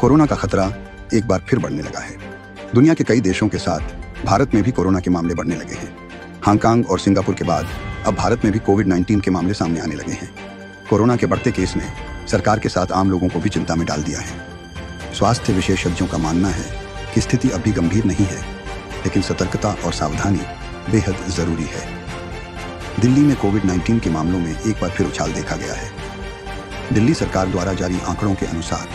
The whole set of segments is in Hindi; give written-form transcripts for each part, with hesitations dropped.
कोरोना का खतरा एक बार फिर बढ़ने लगा है। दुनिया के कई देशों के साथ भारत में भी कोरोना के मामले बढ़ने लगे हैं। हांगकांग और सिंगापुर के बाद अब भारत में भी कोविड-19 के मामले सामने आने लगे हैं। कोरोना के बढ़ते केस ने सरकार के साथ आम लोगों को भी चिंता में डाल दिया है। स्वास्थ्य विशेषज्ञों का मानना है कि स्थिति अब भी गंभीर नहीं है, लेकिन सतर्कता और सावधानी बेहद जरूरी है। दिल्ली में कोविड-19 के मामलों में एक बार फिर उछाल देखा गया है। दिल्ली सरकार द्वारा जारी आंकड़ों के अनुसार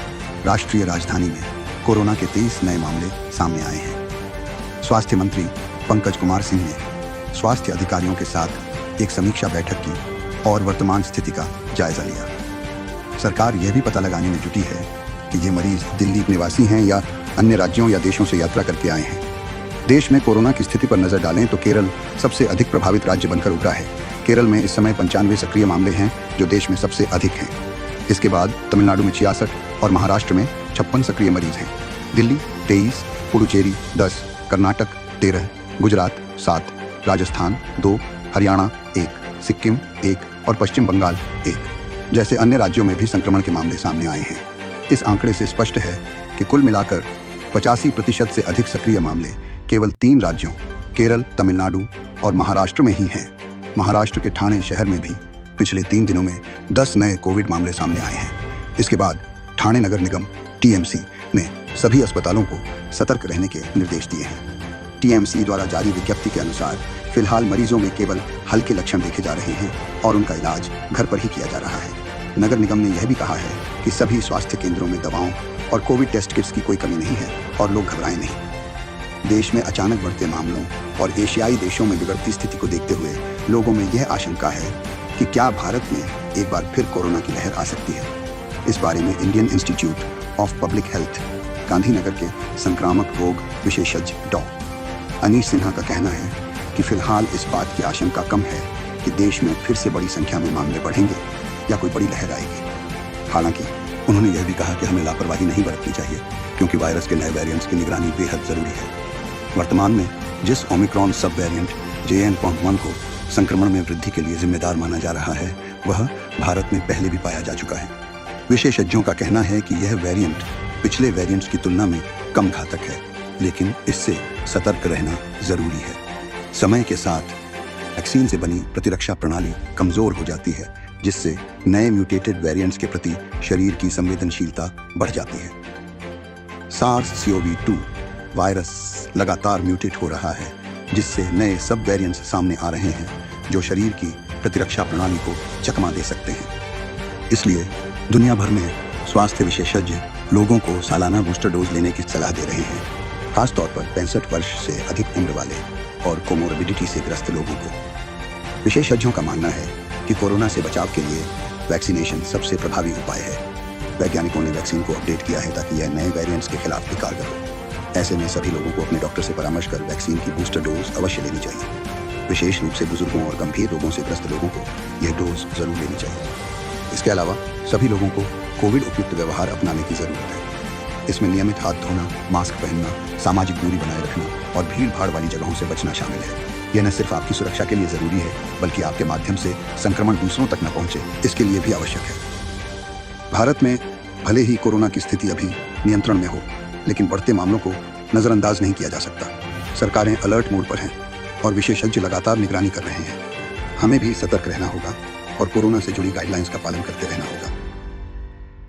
राष्ट्रीय राजधानी में कोरोना के 23 नए मामले सामने आए हैं। स्वास्थ्य मंत्री पंकज कुमार सिंह ने स्वास्थ्य अधिकारियों के साथ एक समीक्षा बैठक की और वर्तमान स्थिति का जायजा लिया। सरकार यह भी पता लगाने में जुटी है कि ये मरीज दिल्ली निवासी हैं या अन्य राज्यों या देशों से यात्रा करके आए हैं। देश में कोरोना की स्थिति पर नजर डालें तो केरल सबसे अधिक प्रभावित राज्य बनकर उभरा है। केरल में इस समय 95 सक्रिय मामले हैं, जो देश में सबसे अधिक हैं। इसके बाद तमिलनाडु में 66 और महाराष्ट्र में 56 सक्रिय मरीज हैं। दिल्ली 23, पुडुचेरी 10, कर्नाटक 13, गुजरात 7, राजस्थान 2, हरियाणा 1, सिक्किम 1 और पश्चिम बंगाल 1 जैसे अन्य राज्यों में भी संक्रमण के मामले सामने आए हैं। इस आंकड़े से स्पष्ट है कि कुल मिलाकर 85% से अधिक सक्रिय मामले केवल 3 राज्यों केरल, तमिलनाडु और महाराष्ट्र में ही हैं। महाराष्ट्र के ठाणे शहर में भी पिछले 3 दिनों में 10 नए कोविड मामले सामने आए हैं। इसके बाद ठाणे नगर निगम TMC ने सभी अस्पतालों को सतर्क रहने के निर्देश दिए हैं। TMC द्वारा जारी विज्ञप्ति के अनुसार फिलहाल मरीजों में केवल हल्के लक्षण देखे जा रहे हैं और उनका इलाज घर पर ही किया जा रहा है। नगर निगम ने यह भी कहा है कि सभी स्वास्थ्य केंद्रों में दवाओं और कोविड टेस्ट किट्स की कोई कमी नहीं है और लोग घबराएं नहीं। देश में अचानक बढ़ते मामलों और एशियाई देशों में बिगड़ती स्थिति को देखते हुए लोगों में यह आशंका है कि क्या भारत में एक बार फिर कोरोना की लहर आ सकती है। इस बारे में Indian institute of public health Gandhinagar के संक्रामक रोग विशेषज्ञ डॉ. अनीश सिन्हा का कहना है कि फिलहाल इस बात की आशंका कम है कि देश में फिर से बड़ी संख्या में मामले बढ़ेंगे या कोई बड़ी लहर आएगी। हालांकि उन्होंने यह भी कहा कि हमें लापरवाही नहीं बरतनी चाहिए, क्योंकि वायरस के नए वेरिएंट्स की निगरानी बेहद जरूरी है। वर्तमान में जिस ओमिक्रॉन सब वेरिएंट JN.1 को संक्रमण में वृद्धि के लिए जिम्मेदार माना जा रहा है, वह भारत में पहले भी पाया जा चुका है। विशेषज्ञों का कहना है कि यह वेरिएंट पिछले वेरिएंट्स की तुलना में कम घातक है, लेकिन इससे सतर्क रहना जरूरी है। समय के साथ वैक्सीन से बनी प्रतिरक्षा प्रणाली कमजोर हो जाती है, जिससे नए म्यूटेटेड वेरिएंट्स के प्रति शरीर की संवेदनशीलता बढ़ जाती है। SARS-CoV-2 वायरस लगातार म्यूटेट हो रहा है, जिससे नए सब वेरिएंट्स सामने आ रहे हैं जो शरीर की प्रतिरक्षा प्रणाली को चकमा दे सकते हैं। इसलिए दुनिया भर में स्वास्थ्य विशेषज्ञ लोगों को सालाना बूस्टर डोज लेने की सलाह दे रहे हैं, खासतौर पर 65 वर्ष से अधिक उम्र वाले और कोमोर्बिडिटी से ग्रस्त लोगों को। विशेषज्ञों का मानना है कि कोरोना से बचाव के लिए वैक्सीनेशन सबसे प्रभावी उपाय है। वैज्ञानिकों ने वैक्सीन को अपडेट किया है ताकि यह नए वेरिएंट्स के खिलाफ भी कारगर हो। ऐसे में सभी लोगों को अपने डॉक्टर से परामर्श कर वैक्सीन की बूस्टर डोज अवश्य लेनी चाहिए। विशेष रूप से बुजुर्गों और गंभीर रोगों से ग्रस्त लोगों को यह डोज जरूर लेनी चाहिए। इसके अलावा सभी लोगों को कोविड उपयुक्त व्यवहार अपनाने की जरूरत है। इसमें नियमित हाथ धोना, मास्क पहनना, सामाजिक दूरी बनाए रखना और भीड़ भाड़ वाली जगहों से बचना शामिल है। यह न सिर्फ आपकी सुरक्षा के लिए जरूरी है, बल्कि आपके माध्यम से संक्रमण दूसरों तक न पहुंचे, इसके लिए भी आवश्यक है। भारत में भले ही कोरोना की स्थिति अभी नियंत्रण में हो, लेकिन बढ़ते मामलों को नजरअंदाज नहीं किया जा सकता। सरकारें अलर्ट मोड पर हैं और विशेषज्ञ लगातार निगरानी कर रहे हैं। हमें भी सतर्क रहना होगा और कोरोना से जुड़ी गाइडलाइंस का पालन करते रहना होगा।